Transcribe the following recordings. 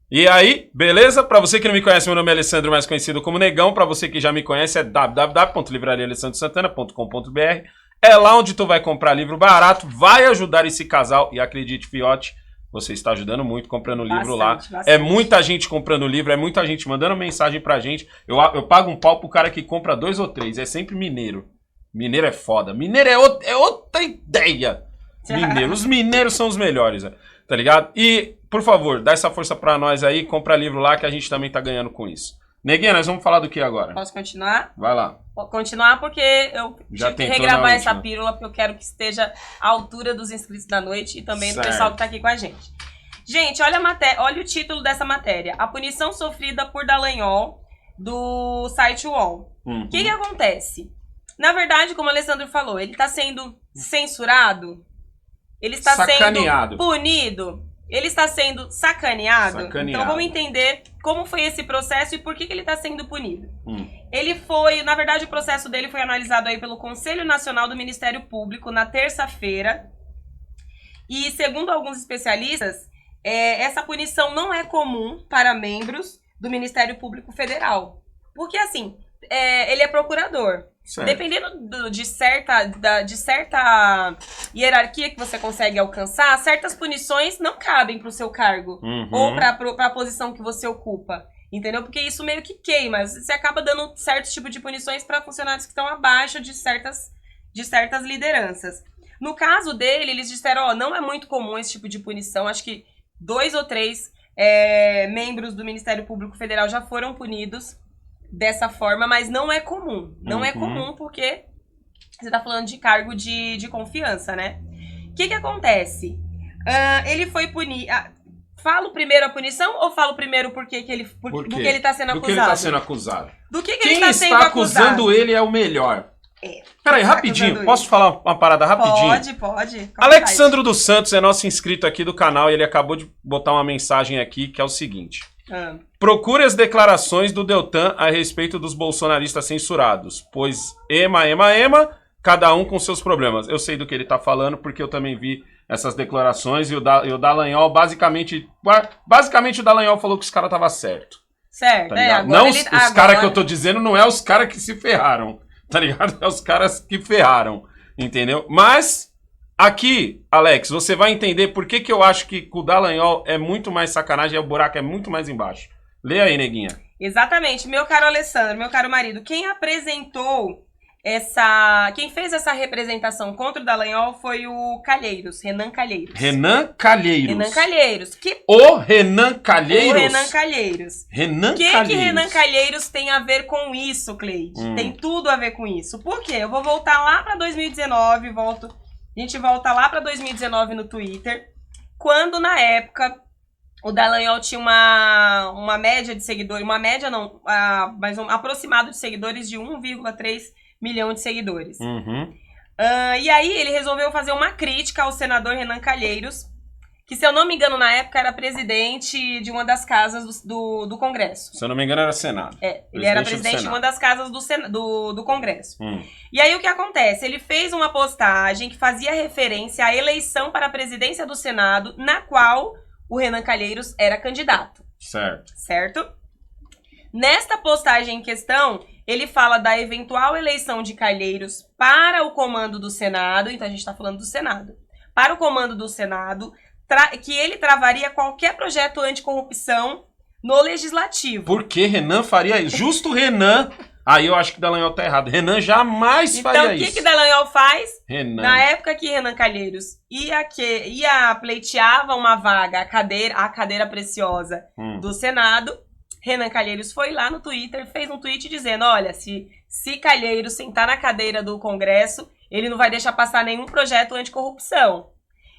E aí, beleza? Pra você que não me conhece, meu nome é Alessandro, mais conhecido como Negão. Pra você que já me conhece, é www.livrariaalessandrosantana.com.br. É lá onde tu vai comprar livro barato, vai ajudar esse casal. E acredite, fiote, você está ajudando muito comprando livro lá. Bastante. É muita gente comprando livro, é muita gente mandando mensagem pra gente. Eu pago um pau pro cara que compra 2 ou 3. É sempre mineiro. Mineiro é foda. Mineiro é outra ideia. Mineiro. Os mineiros são os melhores, tá ligado? E, por favor, dá essa força pra nós aí, compra livro lá que a gente também tá ganhando com isso. Neguinha, nós vamos falar do que agora? Posso continuar? Vai lá. Vou continuar porque eu Já tive que tentou regravar na essa última. pílula porque eu quero que esteja à altura dos inscritos da noite e também do Certo. pessoal que tá aqui com a gente. Gente, olha o título dessa matéria. A punição sofrida por Dallagnol do site UOL. O que acontece? Na verdade, como o Alessandro falou, ele está sendo censurado, ele está Sacaneado. sendo punido, ele está sendo sacaneado. Então vamos entender como foi esse processo e por que ele está sendo punido. Ele foi, na verdade, o processo dele foi analisado aí pelo Conselho Nacional do Ministério Público na terça-feira. E segundo alguns especialistas, essa punição não é comum para membros do Ministério Público Federal. Porque assim, ele é procurador. Certo. Dependendo de certa hierarquia que você consegue alcançar, certas punições não cabem para o seu cargo ou para a posição que você ocupa, entendeu? Porque isso meio que queima, você acaba dando certo tipo de punições para funcionários que estão abaixo de certas lideranças. No caso dele, eles disseram, não é muito comum esse tipo de punição, acho que 2 ou 3 membros do Ministério Público Federal já foram punidos dessa forma, mas não é comum. Não é comum porque você tá falando de cargo de confiança, né? O que acontece? Ele foi punido... Falo primeiro a punição ou falo primeiro do que ele tá sendo acusado? Do que ele tá sendo acusado. Do que Quem ele tá sendo está acusado? acusando ele é o melhor. Peraí, rapidinho. Posso falar uma parada rapidinho? Pode. Alexandro dos Santos é nosso inscrito aqui do canal e ele acabou de botar uma mensagem aqui que é o seguinte. Procure as declarações do Deltan a respeito dos bolsonaristas censurados, pois ema, cada um com seus problemas. Eu sei do que ele tá falando porque eu também vi essas declarações e o Dallagnol basicamente o Dallagnol falou que os caras estavam certo. Certo, tá não os caras que eu tô dizendo não é os caras que se ferraram, tá ligado? É os caras que ferraram, entendeu? Mas aqui, Alex, você vai entender por que eu acho que o Dallagnol é muito mais sacanagem e o buraco é muito mais embaixo. Lê aí, neguinha. Exatamente. Meu caro Alessandro, meu caro marido, quem fez essa representação contra o Dallagnol foi o Calheiros, Renan Calheiros. Renan Calheiros. Renan Calheiros. O Renan Calheiros? O Renan Calheiros. Renan Calheiros. O que Renan Calheiros tem a ver com isso, Cleide? Tem tudo a ver com isso. Por quê? Eu vou voltar lá para 2019, a gente volta lá para 2019 no Twitter, quando na época o Dallagnol tinha uma média de seguidores, mas um aproximado de seguidores de 1,3 milhão de seguidores. E aí ele resolveu fazer uma crítica ao senador Renan Calheiros, que, se eu não me engano, na época era presidente de uma das casas do Congresso. Se eu não me engano, era Senado. Ele era presidente de uma das casas do Congresso. E aí o que acontece? Ele fez uma postagem que fazia referência à eleição para a presidência do Senado, na qual o Renan Calheiros era candidato. Certo? Nesta postagem em questão, ele fala da eventual eleição de Calheiros para o comando do Senado, então a gente está falando do Senado, para o comando do Senado, que ele travaria qualquer projeto anticorrupção no Legislativo. Por que Renan faria isso? Justo Renan. Aí eu acho que Dallagnol tá errado. Renan jamais faria isso. Então o que Dallagnol faz? Renan. Na época que Renan Calheiros ia pleiteava uma vaga, a cadeira preciosa do Senado, Renan Calheiros foi lá no Twitter, fez um tweet dizendo, olha, se Calheiros sentar na cadeira do Congresso, ele não vai deixar passar nenhum projeto anticorrupção.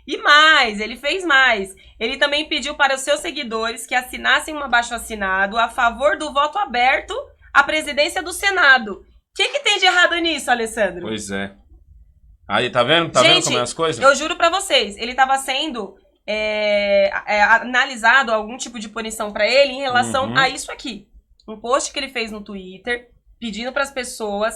E mais, ele fez mais. Ele também pediu para os seus seguidores que assinassem um abaixo-assinado a favor do voto aberto à presidência do Senado. O que tem de errado nisso, Alessandro? Pois é. Aí, tá vendo? Tá vendo como é as coisas? Eu juro pra vocês, ele estava sendo analisado algum tipo de punição para ele em relação a isso aqui. Um post que ele fez no Twitter, pedindo para as pessoas,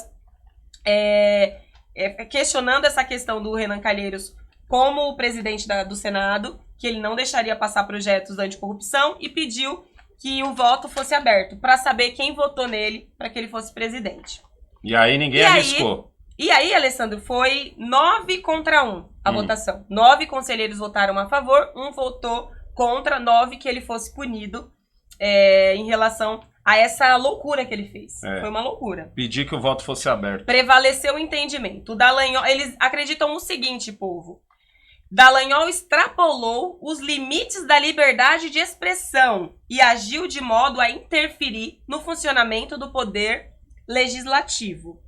questionando essa questão do Renan Calheiros como presidente do Senado, que ele não deixaria passar projetos anticorrupção e pediu que o voto fosse aberto, para saber quem votou nele para que ele fosse presidente. E aí ninguém arriscou. E aí, Alessandro, foi 9-1 a votação. 9 conselheiros votaram a favor, 1 votou contra, 9 que ele fosse punido em relação a essa loucura que ele fez. Foi uma loucura. Pedir que o voto fosse aberto. Prevaleceu o entendimento. O Dallagnol, eles acreditam no seguinte, povo. Dallagnol extrapolou os limites da liberdade de expressão e agiu de modo a interferir no funcionamento do poder legislativo.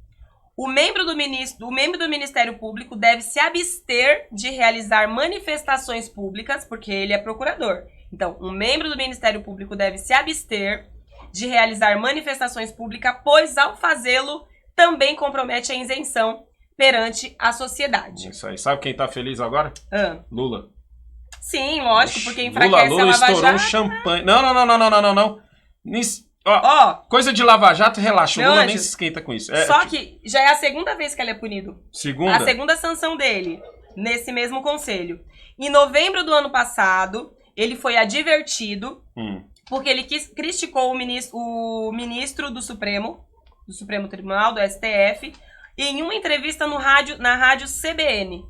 O membro do Ministério Público deve se abster de realizar manifestações públicas, porque ele é procurador. Então, um membro do Ministério Público deve se abster de realizar manifestações públicas, pois ao fazê-lo também compromete a isenção perante a sociedade. Isso aí. Sabe quem tá feliz agora? Lula. Sim, lógico, porque enfraquece Lula a Lava estourou Jato. um champanhe. Não. Coisa de Lava Jato, relaxa. O Lula nem se esquenta com isso. Só que já é a segunda vez que ele é punido. Segunda? A segunda sanção dele, nesse mesmo conselho. Em novembro do ano passado, ele foi advertido porque ele criticou o ministro do Supremo Tribunal, do STF, em uma entrevista na rádio CBN.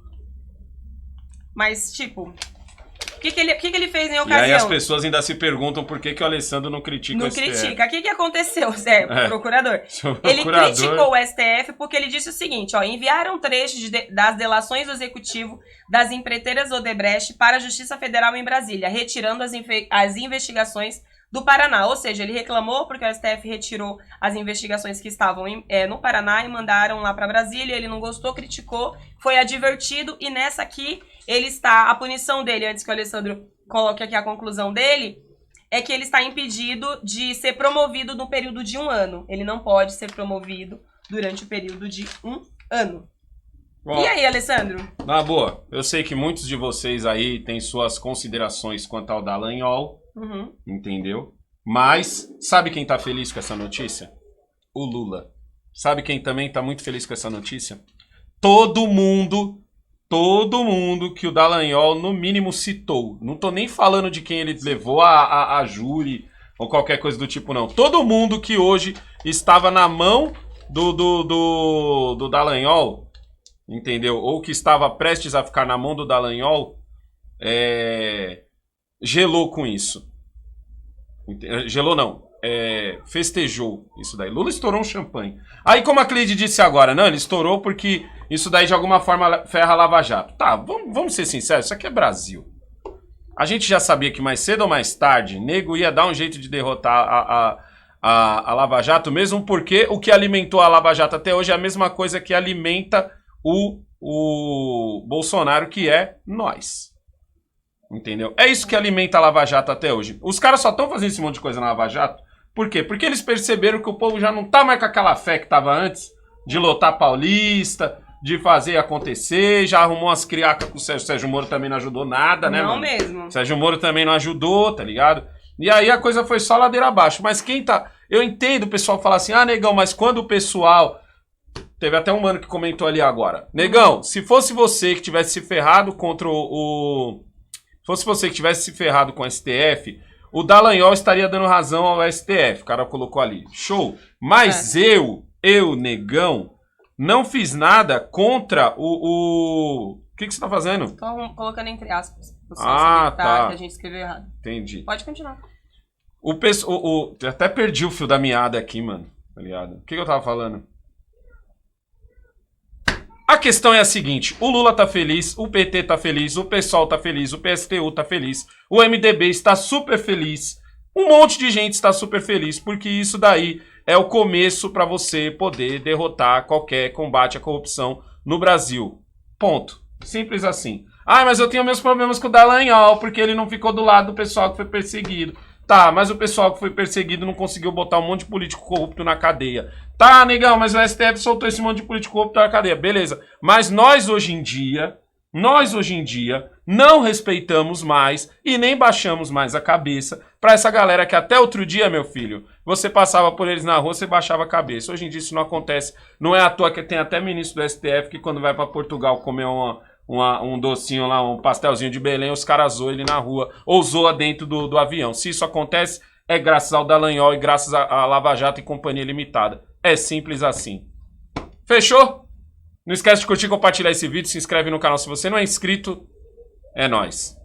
Mas, tipo, o que ele fez em ocasião? E aí as pessoas ainda se perguntam por que o Alessandro não critica o STF. Não critica. O que aconteceu, Zé, procurador? Ele criticou o STF porque ele disse o seguinte, enviaram trechos das delações do executivo das empreiteiras Odebrecht para a Justiça Federal em Brasília, retirando as investigações do Paraná. Ou seja, ele reclamou porque o STF retirou as investigações que estavam no Paraná e mandaram lá para Brasília. Ele não gostou, criticou, foi advertido e nessa aqui ele está, a punição dele, antes que o Alessandro coloque aqui a conclusão dele, é que ele está impedido de ser promovido no período de 1 ano. Ele não pode ser promovido durante o período de 1 ano. Bom, e aí, Alessandro? Na boa, eu sei que muitos de vocês aí têm suas considerações quanto ao Dallagnol, entendeu? Mas, sabe quem tá feliz com essa notícia? O Lula. Sabe quem também tá muito feliz com essa notícia? Todo mundo que o Dallagnol, no mínimo, citou. Não tô nem falando de quem ele levou a júri ou qualquer coisa do tipo, não. Todo mundo que hoje estava na mão do Dallagnol, entendeu? Ou que estava prestes a ficar na mão do Dallagnol, gelou com isso. Gelou não. Festejou isso daí. Lula estourou um champanhe. Aí, como a Cleide disse agora, não, ele estourou porque isso daí de alguma forma ferra a Lava Jato. Tá, vamos ser sinceros, isso aqui é Brasil. A gente já sabia que mais cedo ou mais tarde, nego ia dar um jeito de derrotar a Lava Jato, mesmo porque o que alimentou a Lava Jato até hoje é a mesma coisa que alimenta o Bolsonaro, que é nós. Entendeu? É isso que alimenta a Lava Jato até hoje. Os caras só estão fazendo esse monte de coisa na Lava Jato. Por quê? Porque eles perceberam que o povo já não tá mais com aquela fé que tava antes, de lotar Paulista, de fazer acontecer, já arrumou umas criacas com o Sérgio Moro, também não ajudou nada, né, não mano? Mesmo. Sérgio Moro também não ajudou, tá ligado? E aí a coisa foi só ladeira abaixo. Mas quem tá... Eu entendo o pessoal falar assim, negão, mas quando o pessoal... Teve até um mano que comentou ali agora. Negão, se fosse você que tivesse se ferrado contra Se fosse você que tivesse se ferrado com o STF, o Dallagnol estaria dando razão ao STF. O cara colocou ali. Show. Mas eu, negão, não fiz nada contra o... O que você tá fazendo? Tô colocando entre aspas. Tá. Que a gente escreveu errado. Entendi. Pode continuar. Até perdi o fio da meada aqui, mano. Tá ligado? O que eu tava falando? A questão é a seguinte, o Lula tá feliz, o PT tá feliz, o PSOL tá feliz, o PSTU tá feliz, o MDB está super feliz, um monte de gente está super feliz, porque isso daí é o começo para você poder derrotar qualquer combate à corrupção no Brasil. Ponto. Simples assim. Mas eu tenho meus problemas com o Dallagnol, porque ele não ficou do lado do pessoal que foi perseguido. Tá, mas o pessoal que foi perseguido não conseguiu botar um monte de político corrupto na cadeia. Tá, negão, mas o STF soltou esse monte de político corrupto na cadeia. Beleza. Mas nós hoje em dia, não respeitamos mais e nem baixamos mais a cabeça pra essa galera que até outro dia, meu filho, você passava por eles na rua, você baixava a cabeça. Hoje em dia isso não acontece. Não é à toa que tem até ministro do STF que quando vai pra Portugal comer um docinho lá, um pastelzinho de Belém, os caras zoam ele na rua, ou zoa dentro do avião. Se isso acontece, é graças ao Dallagnol e graças a Lava Jato e Companhia Limitada. É simples assim. Fechou? Não esquece de curtir e compartilhar esse vídeo, se inscreve no canal se você não é inscrito. É nóis.